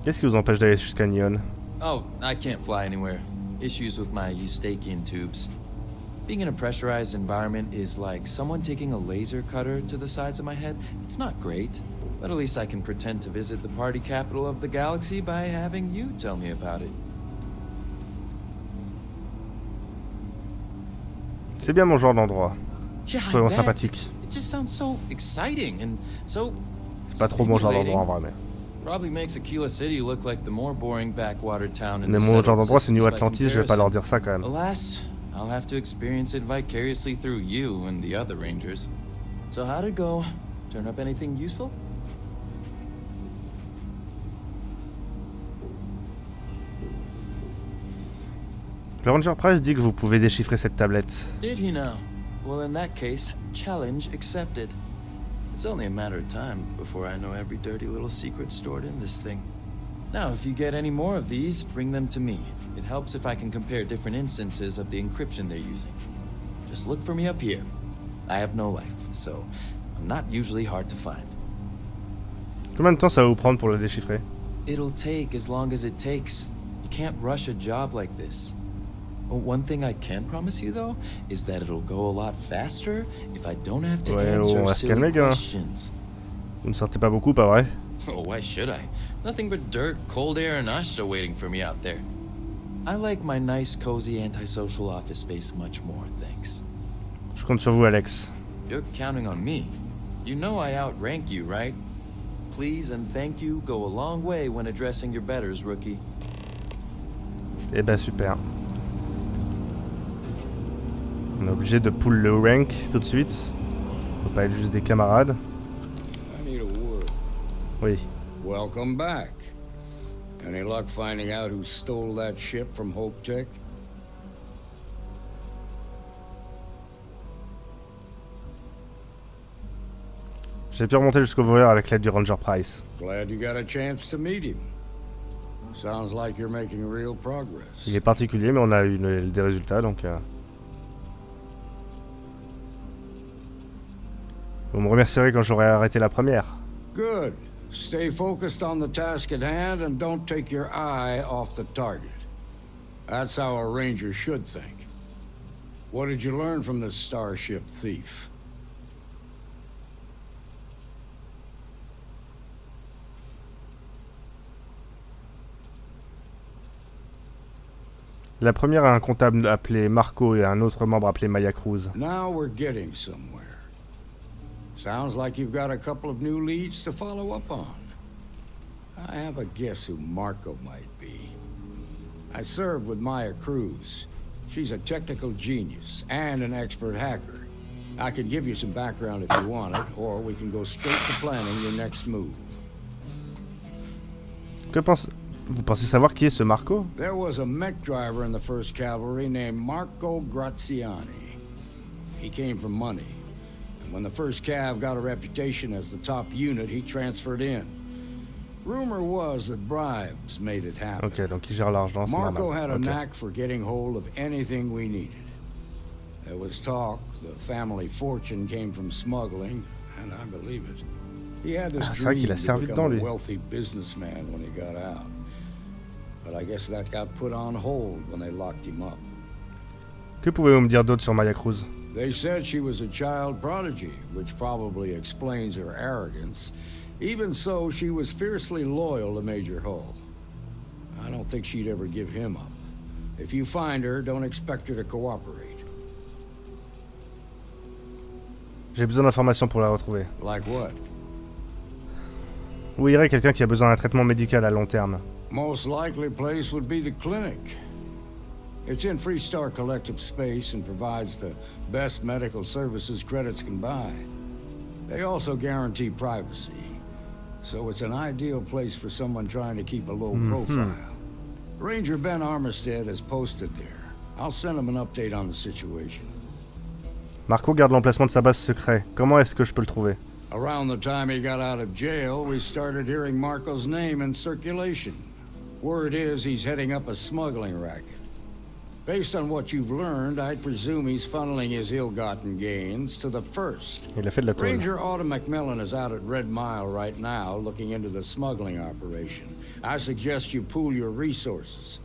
Qu'est-ce qui vous empêche d'aller jusqu'à Neon? Oh, I can't fly anywhere. Issues with my Eustachian tubes. Being in a pressurized environment is like someone taking a laser cutter to the sides of my head. It's not great, but at least I can pretend to visit the party capital of the galaxy by having you tell me about it. C'est bien mon genre d'endroit. Yeah, Soyons sympathiques. It just sounds so exciting and so. C'est pas trop mon genre d'endroit en vrai, mais. Probably makes Aquila City look like the more boring backwater town in Mais the mon genre settled d'endroit c'est systems New by Atlantis, je vais pas leur dire ça quand même. Alas, I'll have to experience it vicariously through you and the other rangers. So how'd it go? Turn up anything useful? Le Ranger Price dit que vous pouvez déchiffrer cette tablette. Did he now? Well, in that case, challenge accepted. It's only a matter of time before I know every dirty little secret stored in this thing. Now, if you get any more of these, bring them to me. It helps if I can compare different instances of the encryption they're using. Just look for me up here. I have no life, so I'm not usually hard to find. Combien de temps ça va vous prendre pour le déchiffrer? It'll take as long as it takes. You can't rush a job like this. One thing I can promise you, though, is that it'll go a lot faster if I don't have to answer silly questions. Vous ne sortez pas beaucoup, pas vrai? Oh, why should I? Nothing but dirt, cold air, and Asha waiting for me out there. I like my nice, cozy, antisocial office space much more, thanks. Je compte sur vous, Alex. You're counting on me. You know I outrank you, right? Please and thank you go a long way when addressing your betters, rookie. Eh ben super. On est obligé de pull le rank tout de suite. On peut pas être juste des camarades. I need a word. Oui. Welcome back. Any luck finding out who stole that ship from Hope Tech? J'ai pu remonter jusqu'au voleur avec l'aide du Ranger Price. Glad you got a chance to meet him. Sounds like you're making real progress. Il est particulier, mais on a eu des résultats, donc... Vous me remercierez quand j'aurai arrêté la première. Good. Stay focused on the task at hand and don't take your eye off the target. That's how a ranger should think. What did you learn from this starship thief? La première a un comptable appelé Marco et un autre membre appelé Maya Cruz. Now we're getting somewhere. Sounds like you've got a couple of new leads to follow up on. I have a guess who Marco might be. I served with Maya Cruz. She's a technical genius and an expert hacker. I can give you some background if you want it, or we can go straight to planning your next move. Vous pensez savoir qui est ce Marco? There was a mech driver in the 1st Cavalry named Marco Graziani. He came from money. And when the 1st Cav got a reputation as the top unit, he transferred in. Rumor was that bribes made it happen. Ok, donc il gère l'argent, c'est normal. Marco had a knack for getting hold of anything we needed. There was talk the family fortune came from smuggling, and I believe it. He had this dream to become a wealthy businessman when he got out. But I guess that got put on hold when they locked him up. Que pouvez-vous me dire d'autre sur Maya Cruz? They said she was a child prodigy, which probably explains her arrogance. Even so, she was fiercely loyal to Major Hull. I don't think she'd ever give him up. If you find her, don't expect her to cooperate. J'ai besoin d'informations pour la retrouver. Like what? Où irait quelqu'un qui a besoin d'un traitement médical à long terme? Most likely place would be the clinic. It's in Freestar Collective space and provides the best medical services credits can buy. They also guarantee privacy, so it's an ideal place for someone trying to keep a low profile. Ranger Ben Armistead is posted there. I'll send him an update on the situation. Marco garde l'emplacement de sa base secret. Comment est-ce que je peux le trouver? Around the time he got out of jail, we started hearing Marco's name in circulation. Word is he's heading up a smuggling racket. Based on what you've learned, I'd presume he's funneling his ill-gotten gains to the first. Il a fait de la taule. Ranger Autumn McMillan is out at Red Mile right now looking into the smuggling operation. I suggest you pool your resources.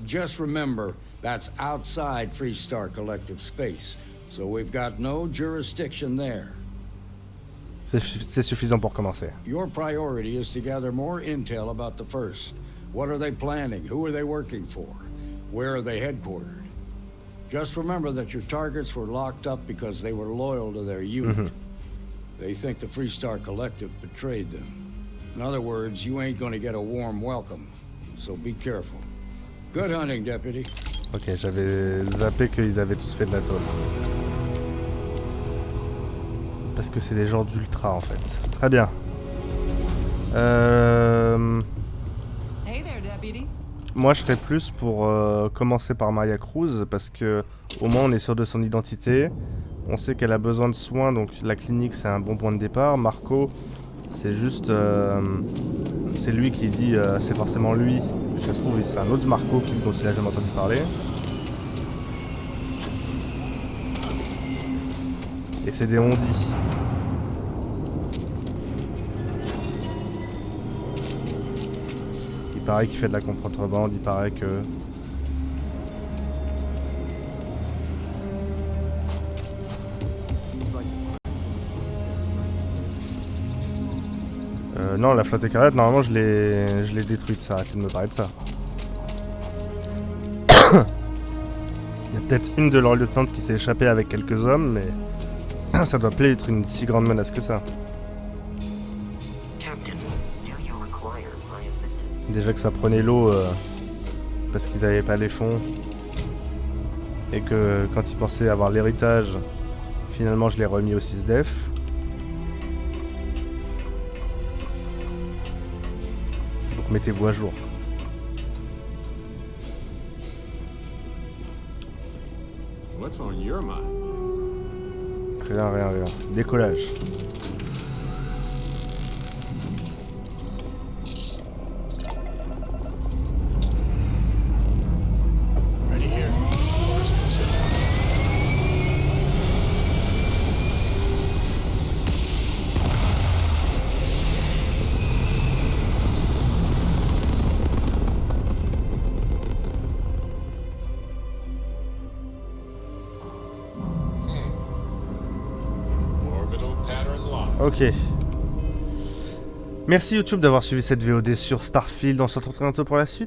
Just remember, that's outside Freestar Collective space, so we've got no jurisdiction there. C'est suffisant pour commencer. Your priority is to gather more intel about the first. What are they planning? Who are they working for? Where are they headquartered? Just remember that your targets were locked up because they were loyal to their unit. They think the Freestar Collective betrayed them. In other words, you ain't gonna get a warm welcome, so be careful. Good hunting, Deputy. Ok, j'avais zappé qu'ils avaient tous fait de la taule. Parce que c'est des gens d'ultra en fait. Très bien. Moi je serais plus pour commencer par Maya Cruz parce que au moins on est sûr de son identité. On sait qu'elle a besoin de soins, donc la clinique c'est un bon point de départ. Marco, c'est juste... c'est lui qui dit c'est forcément lui. Mais ça se trouve c'est un autre Marco dont il a jamais entendu parler. Et c'est des on-dit. Il paraît qu'il fait de la contrebande, il paraît que... non, la flotte Ecarlate, normalement je l'ai détruite, ça arrête de me parler de ça. Il y a peut-être une de leurs lieutenantes qui s'est échappée avec quelques hommes, mais ça doit pas être une si grande menace que ça. Déjà que ça prenait l'eau parce qu'ils avaient pas les fonds. Et que quand ils pensaient avoir l'héritage, finalement je l'ai remis au 6def. Donc mettez-vous à jour. What's on your mind? Rien. Décollage. Ok. Merci YouTube d'avoir suivi cette VOD sur Starfield. On se retrouve très bientôt pour la suite.